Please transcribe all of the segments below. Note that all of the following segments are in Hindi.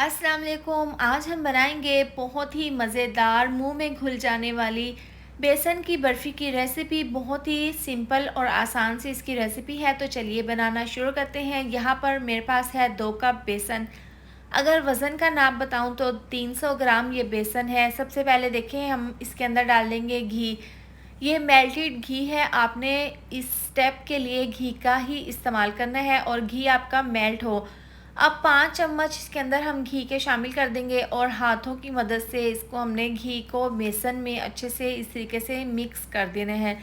अस्सलाम वालेकुम। आज हम बनाएंगे बहुत ही मज़ेदार मुंह में घुल जाने वाली बेसन की बर्फ़ी की रेसिपी। बहुत ही सिंपल और आसान सी इसकी रेसिपी है, तो चलिए बनाना शुरू करते हैं। यहाँ पर मेरे पास है 2 कप बेसन। अगर वज़न का नाप बताऊँ तो 300 ग्राम ये बेसन है। सबसे पहले देखें, हम इसके अंदर डाल देंगे घी। ये मेल्टेड घी है, आपने इस स्टेप के लिए घी का ही इस्तेमाल करना है और घी आपका मेल्ट हो। अब 5 चम्मच इसके अंदर हम घी के शामिल कर देंगे और हाथों की मदद से इसको हमने घी को बेसन में अच्छे से इस तरीके से मिक्स कर देना है।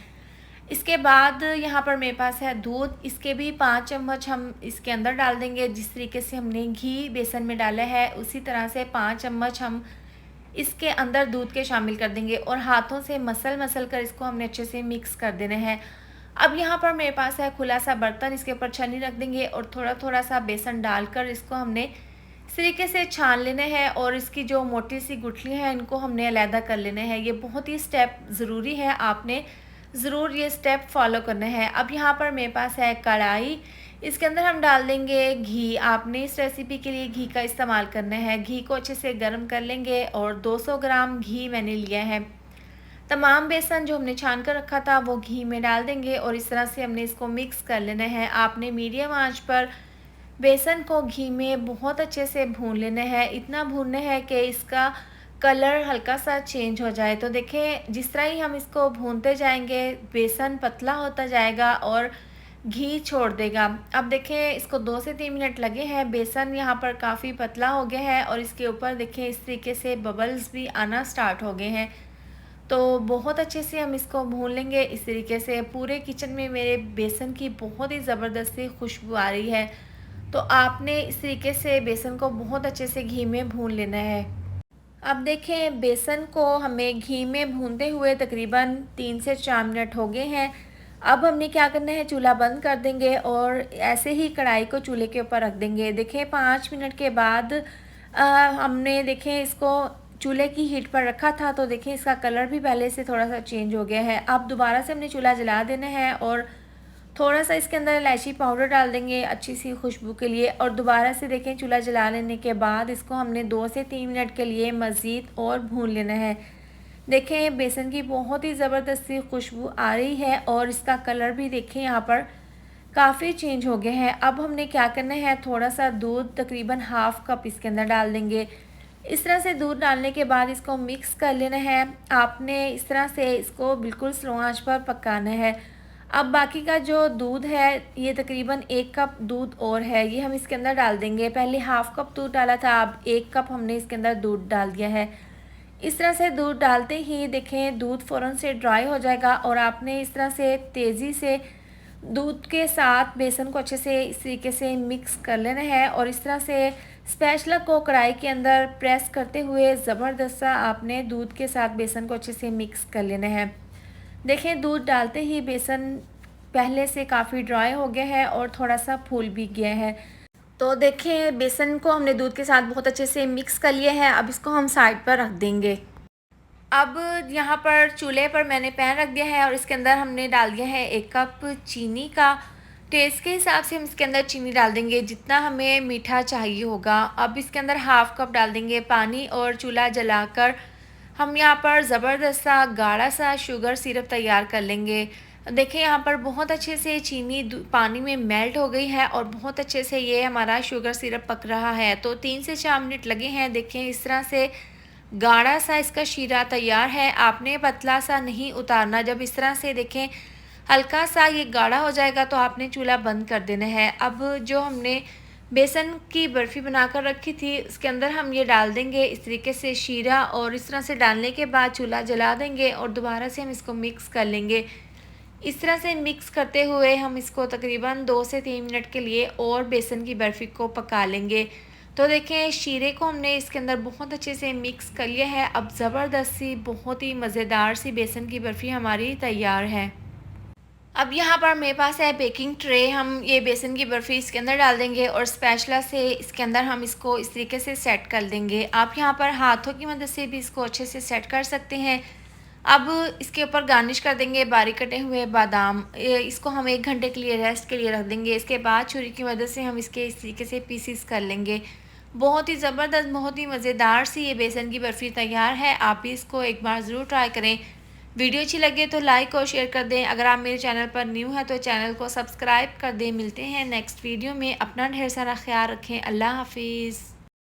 इसके बाद यहाँ पर मेरे पास है दूध, इसके भी 5 चम्मच हम इसके अंदर डाल देंगे। जिस तरीके से हमने घी बेसन में डाला है उसी तरह से 5 चम्मच हम इसके अंदर दूध के शामिल कर देंगे और हाथों से मसल कर इसको हमने अच्छे से मिक्स कर देना है। अब यहाँ पर मेरे पास है खुला सा बर्तन, इसके ऊपर छन्नी रख देंगे और थोड़ा थोड़ा सा बेसन डालकर इसको हमने इस तरीके से छान लेना है और इसकी जो मोटी सी गुठली है इनको हमने अलहदा कर लेना है। ये बहुत ही स्टेप ज़रूरी है, आपने ज़रूर ये स्टेप फॉलो करना है। अब यहाँ पर मेरे पास है कढ़ाई, इसके अंदर हम डाल देंगे घी। आपने इस रेसिपी के लिए घी का इस्तेमाल करना है। घी को अच्छे से गर्म कर लेंगे और 200 ग्राम घी मैंने लिया है। तमाम बेसन जो हमने छान कर रखा था वो घी में डाल देंगे और इस तरह से हमने इसको मिक्स कर लेना है। आपने मीडियम आंच पर बेसन को घी में बहुत अच्छे से भून लेना है। इतना भूनना है कि इसका कलर हल्का सा चेंज हो जाए। तो देखें, जिस तरह ही हम इसको भूनते जाएंगे बेसन पतला होता जाएगा और घी छोड़ देगा। अब देखें, इसको 2 से 3 मिनट लगे हैं। बेसन यहाँ पर काफ़ी पतला हो गया है और इसके ऊपर देखें इस तरीके से बबल्स भी आना स्टार्ट हो गए हैं। तो बहुत अच्छे से हम इसको भून लेंगे। इस तरीके से पूरे किचन में मेरे बेसन की बहुत ही ज़बरदस्त सी खुशबू आ रही है। तो आपने इस तरीके से बेसन को बहुत अच्छे से घी में भून लेना है। अब देखें, बेसन को हमें घी में भूनते हुए तकरीबन 3 से 4 मिनट हो गए हैं। अब हमने क्या करना है, चूल्हा बंद कर देंगे और ऐसे ही कढ़ाई को चूल्हे के ऊपर रख देंगे। देखें 5 मिनट के बाद हमने देखें इसको चूल्हे की हीट पर रखा था, तो देखें इसका कलर भी पहले से थोड़ा सा चेंज हो गया है। अब दोबारा से हमने चूल्हा जला देना है और थोड़ा सा इसके अंदर इलायची पाउडर डाल देंगे अच्छी सी खुशबू के लिए। और दोबारा से देखें चूल्हा जला लेने के बाद इसको हमने 2 से 3 मिनट के लिए मज़ीद और भून लेना है। देखें बेसन की बहुत ही ज़बरदस्त सी खुशबू आ रही है और इसका कलर भी देखें यहाँ पर काफ़ी चेंज हो गया है। अब हमने क्या करना है, थोड़ा सा दूध तकरीबन हाफ़ कप इसके अंदर डाल देंगे। इस तरह से दूध डालने के बाद इसको मिक्स कर लेना है। आपने इस तरह से इसको बिल्कुल स्लो आंच पर पकाना है। अब बाकी का जो दूध है ये तकरीबन 1 कप दूध और है, ये हम इसके अंदर डाल देंगे। पहले हाफ़ कप दूध डाला था, अब 1 कप हमने इसके अंदर दूध डाल दिया है। इस तरह से दूध डालते ही देखें दूध फ़ौरन से ड्राई हो जाएगा और आपने इस तरह से तेज़ी से दूध के साथ बेसन को अच्छे से इस तरीके से मिक्स कर लेना है और इस तरह से स्पैचुला को कढ़ाई के अंदर प्रेस करते हुए ज़बरदस्त सा आपने दूध के साथ बेसन को अच्छे से मिक्स कर लेना है। देखें दूध डालते ही बेसन पहले से काफ़ी ड्राई हो गया है और थोड़ा सा फूल भी गया है। तो देखें बेसन को हमने दूध के साथ बहुत अच्छे से मिक्स कर लिया है। अब इसको हम साइड पर रख देंगे। अब यहाँ पर चूल्हे पर मैंने पैन रख दिया है और इसके अंदर हमने डाल दिया है 1 कप चीनी का। टेस्ट के हिसाब से हम इसके अंदर चीनी डाल देंगे जितना हमें मीठा चाहिए होगा। अब इसके अंदर हाफ़ कप डाल देंगे पानी और चूल्हा जलाकर हम यहाँ पर ज़बरदस्त सा गाढ़ा सा शुगर सिरप तैयार कर लेंगे। देखें यहाँ पर बहुत अच्छे से चीनी पानी में मेल्ट हो गई है और बहुत अच्छे से ये हमारा शुगर सिरप पक रहा है। तो 3 से 4 मिनट लगे हैं। देखें इस तरह से गाढ़ा सा इसका शीरा तैयार है। आपने पतला सा नहीं उतारना। जब इस तरह से देखें हल्का सा ये गाढ़ा हो जाएगा तो आपने चूल्हा बंद कर देना है। अब जो हमने बेसन की बर्फ़ी बनाकर रखी थी उसके अंदर हम ये डाल देंगे इस तरीके से शीरा और इस तरह से डालने के बाद चूल्हा जला देंगे और दोबारा से हम इसको मिक्स कर लेंगे। इस तरह से मिक्स करते हुए हम इसको तकरीबन 2 से 3 मिनट के लिए और बेसन की बर्फ़ी को पका लेंगे। तो देखें शीरे को हमने इसके अंदर बहुत अच्छे से मिक्स कर लिया है। अब ज़बरदस्त सी बहुत ही मज़ेदार सी बेसन की बर्फ़ी हमारी तैयार है। अब यहाँ पर मेरे पास है बेकिंग ट्रे, हम ये बेसन की बर्फ़ी इसके अंदर डाल देंगे और स्पैचुला से इसके अंदर हम इसको इस तरीके से सेट कर देंगे। आप यहाँ पर हाथों की मदद से भी इसको अच्छे से सेट कर सकते हैं। अब इसके ऊपर गार्निश कर देंगे बारीक कटे हुए बादाम। इसको हम 1 घंटे के लिए रेस्ट के लिए रख देंगे। इसके बाद छुरी की मदद से हम इसके इस तरीके से पीसीस कर लेंगे। बहुत ही ज़बरदस्त, बहुत ही मज़ेदार सी ये बेसन की बर्फ़ी तैयार है। आप भी इसको एक बार ज़रूर ट्राई करें। वीडियो अच्छी लगे तो लाइक और शेयर कर दें। अगर आप मेरे चैनल पर न्यू हैं तो चैनल को सब्सक्राइब कर दें। मिलते हैं नेक्स्ट वीडियो में। अपना ढेर सारा ख्याल रखें। अल्लाह हाफ़िज़।